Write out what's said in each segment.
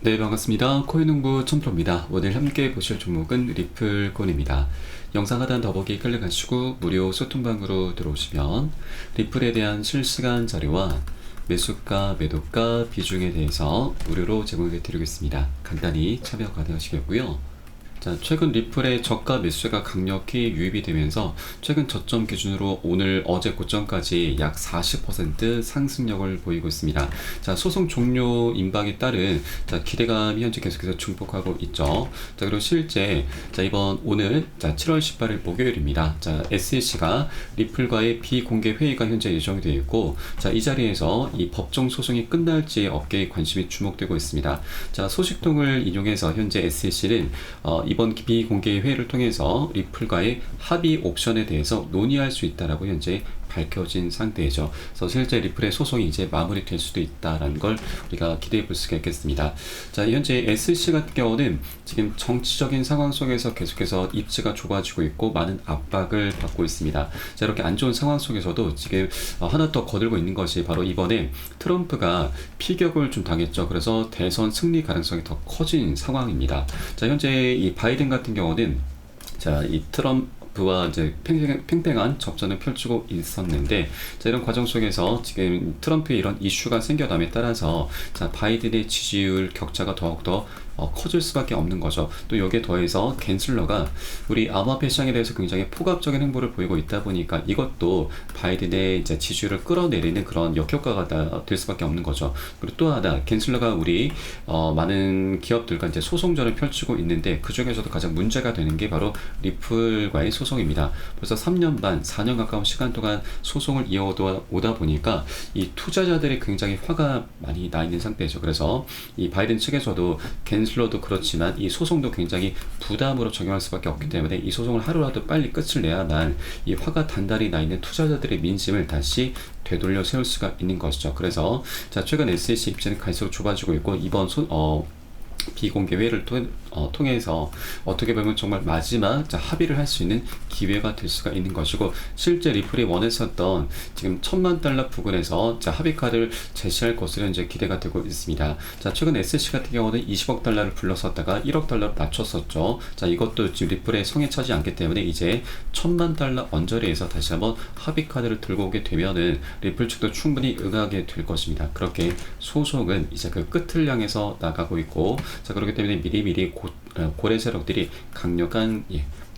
네, 반갑습니다. 코인농부 첨프로입니다. 오늘 함께 보실 종목은 리플코인입니다. 영상 하단 더보기 클릭하시고 무료 소통방으로 들어오시면 리플에 대한 실시간 자료와 매수가, 매도가, 비중에 대해서 무료로 제공해 드리겠습니다. 간단히 참여 가능하시겠고요. 자, 최근 리플의 저가 매수세가 강력히 유입이 되면서 최근 저점 기준으로 오늘 어제 고점까지 약 40% 상승력을 보이고 있습니다. 자, 소송 종료 임박에 따른 기대감이 현재 계속해서 증폭하고 있죠. 자, 그리고 실제 오늘 7월 18일 목요일입니다. 자, SEC가 리플과의 비공개 회의가 현재 예정이 되어 있고, 자, 이 자리에서 이 법정 소송이 끝날지 업계의 관심이 주목되고 있습니다. 자, 소식통을 인용해서 현재 SEC는 이번 비공개 회의를 통해서 리플과의 합의 옵션에 대해서 논의할 수 있다라고 현재 밝혀진 상태이죠. 그래서 실제 리플의 소송이 이제 마무리될 수도 있다라는 걸 우리가 기대해 볼 수가 있겠습니다. 자, 현재 SEC 같은 경우는 지금 정치적인 상황 속에서 계속해서 입지가 좁아지고 있고 많은 압박을 받고 있습니다. 자, 이렇게 안 좋은 상황 속에서도 지금 하나 더 거들고 있는 것이 바로 이번에 트럼프가 피격을 좀 당했죠. 그래서 대선 승리 가능성이 더 커진 상황입니다. 자, 현재 이 바이든 같은 경우는 이 트럼프와 이제 팽팽한 접전을 펼치고 있었는데, 자, 이런 과정 속에서 지금 트럼프의 이런 이슈가 생겨남에 따라서 바이든의 지지율 격차가 더욱더 커질 수밖에 없는 거죠. 또 여기에 더해서 갠슬러가 우리 암호화폐 시장에 대해서 굉장히 포괄적인 행보를 보이고 있다 보니까 이것도 바이든의 이제 지지율을 끌어내리는 그런 역효과가 될 수밖에 없는 거죠. 그리고 또 하나, 갠슬러가 우리 많은 기업들과 이제 소송전을 펼치고 있는데, 그 중에서도 가장 문제가 되는 게 바로 리플과의 소송입니다. 벌써 3년 반, 4년 가까운 시간 동안 소송을 이어오다 보니까 이 투자자들이 굉장히 화가 많이 나 있는 상태죠. 그래서 이 바이든 측에서도 갠슬러도 그렇지만 이 소송도 굉장히 부담으로 적용할 수밖에 없기 때문에 이 소송을 하루라도 빨리 끝을 내야만 이 화가 단단히 나 있는 투자자들의 민심을 다시 되돌려 세울 수가 있는 것이죠. 그래서 최근 SEC 입지는 갈수록 좁아지고 있고, 이번 비공개 회의를 통해서 어떻게 보면 정말 마지막 합의를 할 수 있는 기회가 될 수가 있는 것이고, 실제 리플이 원했었던 지금 $10,000,000 부근에서 합의 카드를 제시할 것으로 이제 기대가 되고 있습니다. 자, 최근 SEC 같은 경우는 $200억을 불렀었다가 $1억 낮췄었죠. 자, 이것도 지금 리플의 성에 차지 않기 때문에 이제 $10,000,000 언저리에서 다시 한번 합의 카드를 들고 오게 되면은 리플 측도 충분히 응하게 될 것입니다. 그렇게 소송은 이제 그 끝을 향해서 나가고 있고, 자, 그렇기 때문에 미리미리 고래 세력들이 강력한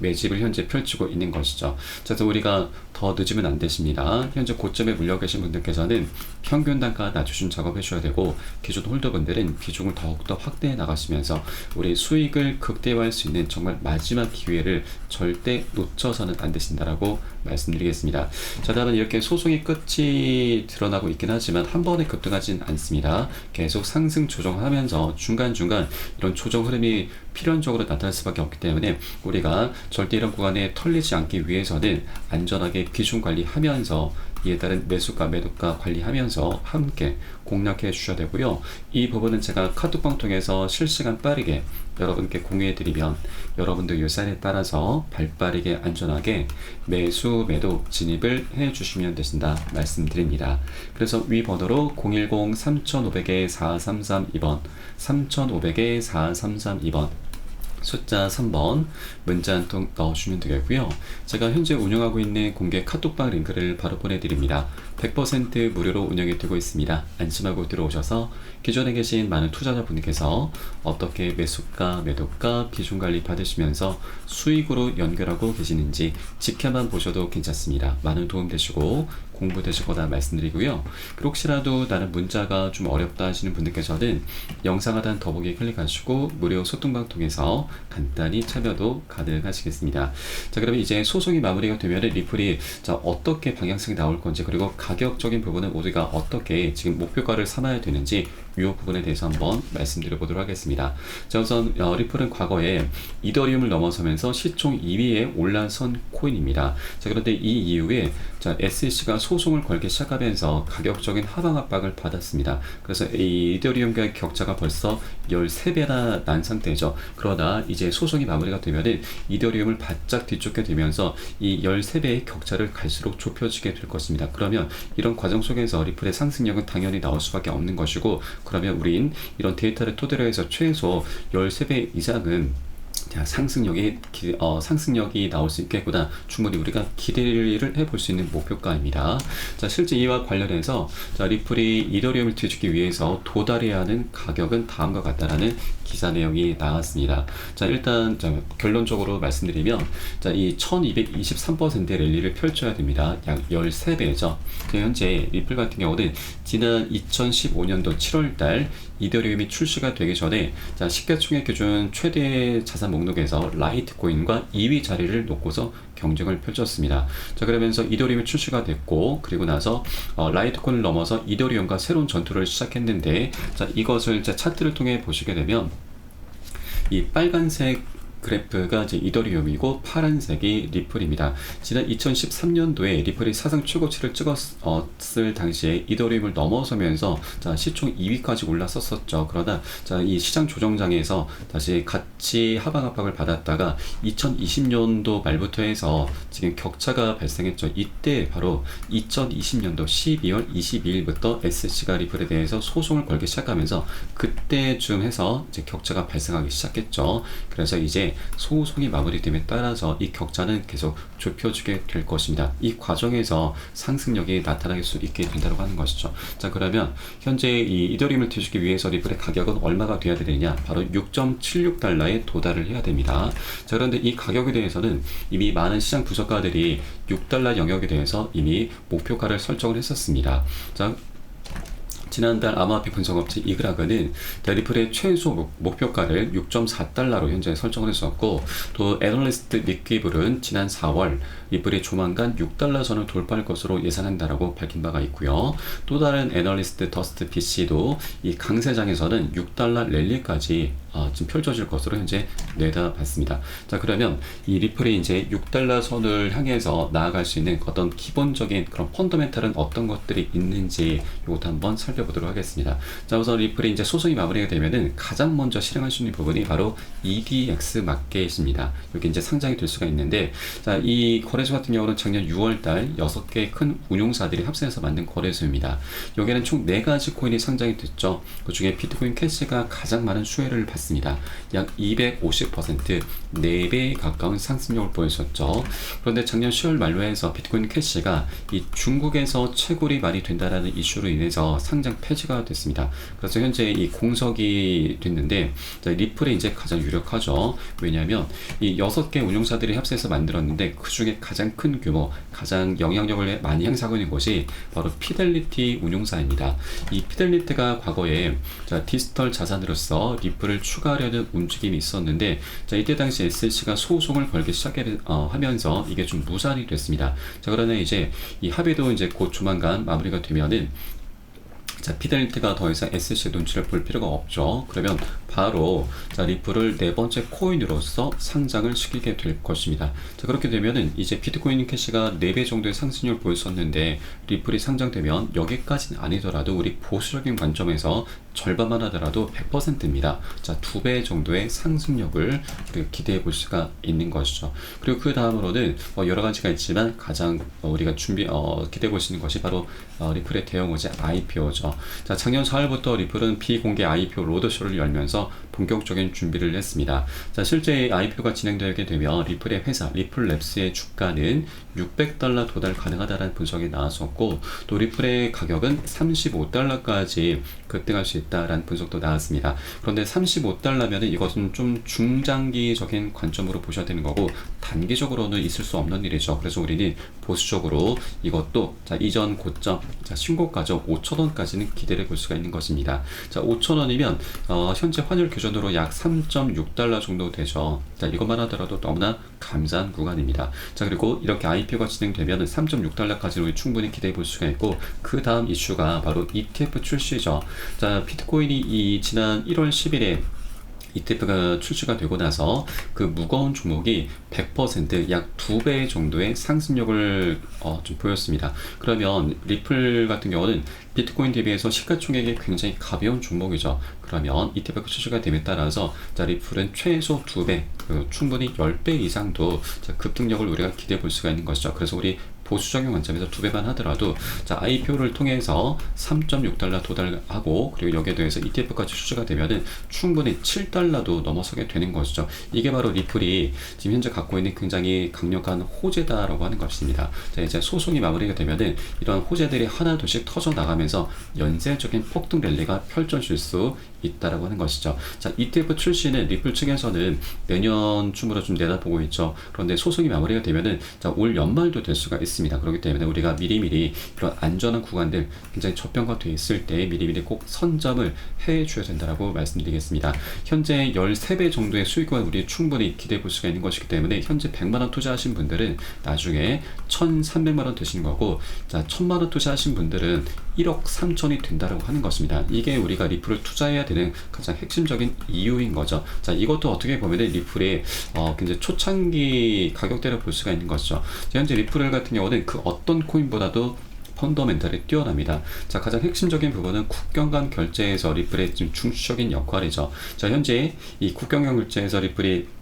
매집을 현재 펼치고 있는 것이죠. 자, 그래서 우리가 더 늦으면 안 되십니다. 현재 고점에 물려 계신 분들께서는 평균 단가 낮추신 작업해 주셔야 되고, 기존 홀더분들은 비중을 더욱더 확대해 나가시면서 우리 수익을 극대화할 수 있는 정말 마지막 기회를 절대 놓쳐서는 안 되신다라고 말씀드리겠습니다. 자, 다음은 이렇게 소송의 끝이 드러나고 있긴 하지만 한 번에 급등하진 않습니다. 계속 상승 조정하면서 중간중간 이런 조정 흐름이 필연적으로 나타날 수밖에 없기 때문에 우리가 절대 이런 구간에 털리지 않기 위해서는 안전하게 비중 관리하면서 이에 따른 매수가, 매도가 관리하면서 함께 공략해 주셔야 되고요. 이 부분은 제가 카톡방 통해서 실시간 빠르게 여러분께 공유해 드리면 여러분들 요산에 따라서 발빠르게 안전하게 매수, 매도 진입을 해 주시면 되신다 말씀드립니다. 그래서 위 번호로 010-3500-4332번 3500-4332번 숫자 3번 문자 한 통 넣어주시면 되겠고요. 제가 현재 운영하고 있는 공개 카톡방 링크를 바로 보내드립니다. 100% 무료로 운영해 두고 있습니다. 안심하고 들어오셔서 기존에 계신 많은 투자자분께서 어떻게 매수가, 매도가, 비중 관리 받으시면서 수익으로 연결하고 계시는지 지켜만 보셔도 괜찮습니다. 많은 도움 되시고 공부 되실 거다 말씀드리고요. 그리고 혹시라도 나는 문자가 좀 어렵다 하시는 분들께서는 영상 하단 더보기 클릭하시고 무료 소통방 통해서 간단히 참여도 가능하시겠습니다. 자, 그러면 이제 소송이 마무리가 되면 리플이 어떻게 방향성이 나올 건지, 그리고 가격적인 부분은 우리가 어떻게 지금 목표가를 삼아야 되는지 이 부분에 대해서 한번 말씀드려 보도록 하겠습니다. 자, 우선 리플은 과거에 이더리움을 넘어서면서 시총 2위에 올라선 코인입니다. 자, 그런데 이 이후에 SEC가 소송을 걸기 시작하면서 가격적인 하방 압박을 받았습니다. 그래서 이 이더리움과의 격차가 벌써 13배나 난 상태죠. 그러나 이제 소송이 마무리가 되면은 이더리움을 바짝 뒤쫓게 되면서 이 13배의 격차를 갈수록 좁혀지게 될 것입니다. 그러면 이런 과정 속에서 리플의 상승력은 당연히 나올 수밖에 없는 것이고, 그러면 우린 이런 데이터를 토대로 해서 최소 13배 이상은 상승력이 나올 수 있겠구나. 충분히 우리가 기대를 해볼 수 있는 목표가입니다. 자, 실제 이와 관련해서 리플이 이더리움을 뒤집기 위해서 도달해야 하는 가격은 다음과 같다라는 기사 내용이 나왔습니다. 자, 일단 결론적으로 말씀드리면 이 1223%의 랠리를 펼쳐야 됩니다. 약 13배죠. 현재 리플 같은 경우는 지난 2015년도 7월달 이더리움이 출시가 되기 전에 시가총액 기준 최대 자산 목록에서 라이트코인과 2위 자리를 놓고서 경쟁을 펼쳤습니다. 자, 그러면서 이더리움이 출시가 됐고, 그리고 나서 라이트코인을 넘어서 이더리움과 새로운 전투를 시작했는데, 자, 이것을 차트를 통해 보시게 되면 이 빨간색 그래프가 이제 이더리움이고 파란색이 리플입니다. 지난 2013년도에 리플이 사상 최고치를 찍었을 당시에 이더리움을 넘어서면서 시총 2위까지 올랐었죠. 그러다 이 시장 조정장에서 다시 같이 하방 압박을 받았다가 2020년도 말부터 해서 지금 격차가 발생했죠. 이때 바로 2020년도 12월 22일부터 SC가 리플에 대해서 소송을 걸기 시작하면서 그때쯤 해서 이제 격차가 발생하기 시작했죠. 그래서 이제 소송이 마무리됨에 따라서 이 격차는 계속 좁혀지게 될 것입니다. 이 과정에서 상승력이 나타날 수 있게 된다고 하는 것이죠. 자, 그러면 현재 이 이더리움을 뒤집기 위해서 리플의 가격은 얼마가 돼야 되느냐? 바로 6.76달러에 도달을 해야 됩니다. 자, 그런데 이 가격에 대해서는 이미 많은 시장 분석가들이 6달러 영역에 대해서 이미 목표가를 설정을 했었습니다. 자, 지난달 암호화폐 분석업체 이그라그는 리플의 최소 목표가를 6.4달러로 현재 설정을 했었고, 또 애널리스트 닉기블은 지난 4월 리플이 조만간 6달러 선을 돌파할 것으로 예상한다라고 밝힌 바가 있고요. 또 다른 애널리스트 더스트 BC도 이 강세장에서는 6달러 랠리까지 지금 펼쳐질 것으로 현재 내다봤습니다. 자, 그러면 이 리플이 이제 6달러 선을 향해서 나아갈 수 있는 어떤 기본적인 그런 펀더멘탈은 어떤 것들이 있는지 이것도 한번 살펴보도록 하겠습니다. 자, 우선 리플이 이제 소송이 마무리가 되면은 가장 먼저 실행할 수 있는 부분이 바로 EDX 마켓입니다. 여기 이제 상장이 될 수가 있는데, 자, 이 거래소 같은 경우는 작년 6월달 6개의 큰 운용사들이 합세해서 만든 거래소입니다. 여기에는 총 4가지 코인이 상장이 됐죠. 그 중에 비트코인 캐시가 가장 많은 수혜를 받습니다. 약 250%, 4배에 가까운 상승력을 보였었죠. 그런데 작년 10월 말로 해서 비트코인 캐시가 이 중국에서 채굴이 많이 된다라는 이슈로 인해서 상장 폐지가 됐습니다. 그래서 현재 이 공석이 됐는데, 리플이 이제 가장 유력하죠. 왜냐하면 이 6개 운용사들이 합세해서 만들었는데 그 중에 가장 큰 규모, 가장 영향력을 많이 행사하고 있는 것이 바로 피델리티 운용사입니다. 이 피델리티가 과거에 디지털 자산으로서 리플을 추가하려는 움직임이 있었는데, 이때 당시 SC가 소송을 걸기 시작하면서 이게 좀 무산이 됐습니다. 자, 그러나 이제 이 합의도 이제 곧 조만간 마무리가 되면은 피델리티가 더 이상 SC 눈치를 볼 필요가 없죠. 그러면 바로 리플을 4번째 코인으로서 상장을 시키게 될 것입니다. 자, 그렇게 되면은 이제 비트코인 캐시가 4배 정도의 상승률을 보였었는데 리플이 상장되면 여기까지는 아니더라도 우리 보수적인 관점에서 절반만 하더라도 100%입니다. 자, 2배 정도의 상승력을 기대해 볼 수가 있는 것이죠. 그리고 그 다음으로는 여러 가지가 있지만 가장 우리가 기대해 볼 수 있는 것이 바로 리플의 대형 호재 IPO죠. 자, 작년 4월부터 리플은 비공개 IPO 로드쇼를 열면서 본격적인 준비를 했습니다. 자, 실제 IPO가 진행되게 되면 리플의 회사 리플랩스의 주가는 600달러 도달 가능하다는 분석이 나왔었고, 또 리플의 가격은 35달러까지 급등할 수 있다라는 분석도 나왔습니다. 그런데 35달러면 이것은 좀 중장기적인 관점으로 보셔야 되는 거고, 단기적으로는 있을 수 없는 일이죠. 그래서 우리는 보수적으로 이것도 이전 고점, 신고가죠. 5,000원까지는 기대를 볼 수가 있는 것입니다. 자, 5,000원이면 현재 환율 기준으로 약 3.6달러 정도 되죠. 자, 이것만 하더라도 너무나 감사한 구간입니다. 자, 그리고 이렇게 IPO가 진행되면 3.6달러까지는 충분히 기대해 볼 수가 있고, 그 다음 이슈가 바로 ETF 출시죠. 자, 비트코인이 지난 1월 10일에 ETF가 출시가 되고 나서 그 무거운 종목이 100% 약 2배 정도의 상승력을 좀 보였습니다. 그러면 리플 같은 경우는 비트코인 대비해서 시가총액이 굉장히 가벼운 종목이죠. 그러면 ETF가 출시가 됨에 따라서 리플은 최소 2배, 충분히 10배 이상도 급등력을 우리가 기대해 볼 수가 있는 것이죠. 그래서 우리 보수적인 관점에서 2배만 하더라도 자, IPO를 통해서 3.6달러 도달하고 그리고 여기에 대해서 ETF까지 출시가 되면은 충분히 7달러도 넘어서게 되는 것이죠. 이게 바로 리플이 지금 현재 갖고 있는 굉장히 강력한 호재다라고 하는 것입니다. 자, 이제 소송이 마무리가 되면은 이런 호재들이 하나둘씩 터져 나가면서 연쇄적인 폭등 랠리가 펼쳐질 수 있다라고 하는 것이죠. 자, ETF 출시는 리플 측에서는 내년 쯤으로 좀 내다보고 있죠. 그런데 소송이 마무리가 되면은 자, 올 연말도 될 수가 있습니다. 그렇기 때문에 우리가 미리미리 이런 안전한 구간들 굉장히 저평가되어 있을 때 미리미리 꼭 선점을 해 주셔야 된다라고 말씀드리겠습니다. 현재 13배 정도의 수익을 우리 충분히 기대해 볼 수가 있는 것이기 때문에 현재 100만원 투자하신 분들은 나중에 1,300만원 되시는 거고, 자, 1,000만원 투자하신 분들은 1억 3천이 된다라고 하는 것입니다. 이게 우리가 리플을 투자해야 되는 가장 핵심적인 이유인 거죠. 자, 이것도 어떻게 보면 리플의 굉장히 초창기 가격대를 볼 수가 있는 것이죠. 자, 현재 리플 같은 경우는 그 어떤 코인보다도 펀더멘탈이 뛰어납니다. 자, 가장 핵심적인 부분은 국경 간 결제에서 리플의 지금 중추적인 역할이죠. 자, 현재 이 국경 간 결제에서 리플이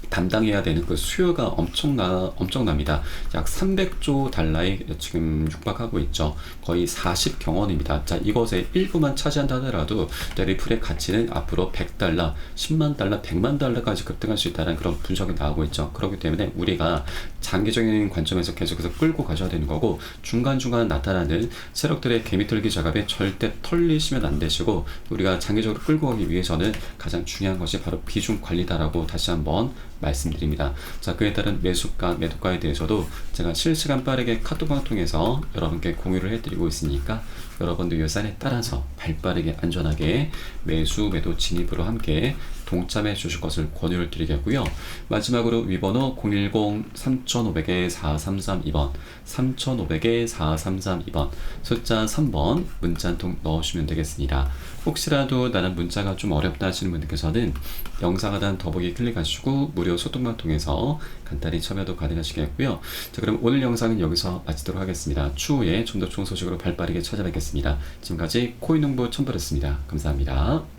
담당해야 되는 그 수요가 엄청납니다. 약 300조 달러에 지금 육박하고 있죠. 거의 40경원입니다. 자, 이것의 일부만 차지한다 하더라도 리플의 가치는 앞으로 100달러, 10만 달러, 100만 달러까지 급등할 수 있다는 그런 분석이 나오고 있죠. 그렇기 때문에 우리가 장기적인 관점에서 계속해서 끌고 가셔야 되는 거고, 중간중간 나타나는 세력들의 개미털기 작업에 절대 털리시면 안 되시고, 우리가 장기적으로 끌고 가기 위해서는 가장 중요한 것이 바로 비중 관리다라고 다시 한번 말씀드립니다. 자, 그에 따른 매수가, 매도가에 대해서도 제가 실시간 빠르게 카톡방을 통해서 여러분께 공유를 해드리고 있으니까 여러분도 예산에 따라서 발빠르게 안전하게 매수, 매도 진입으로 함께 동참해 주실 것을 권유를 드리겠고요. 마지막으로 위번호 010-3500-4332번 3500-4332번 숫자 3번 문자 한 통 넣으시면 되겠습니다. 혹시라도 나는 문자가 좀 어렵다 하시는 분들께서는 영상 하단 더보기 클릭하시고 무료 소통방 통해서 간단히 참여도 가능하시겠고요. 자, 그럼 오늘 영상은 여기서 마치도록 하겠습니다. 추후에 좀 더 좋은 소식으로 발빠르게 찾아뵙겠습니다. 지금까지 코인농부 첨벌했습니다. 감사합니다.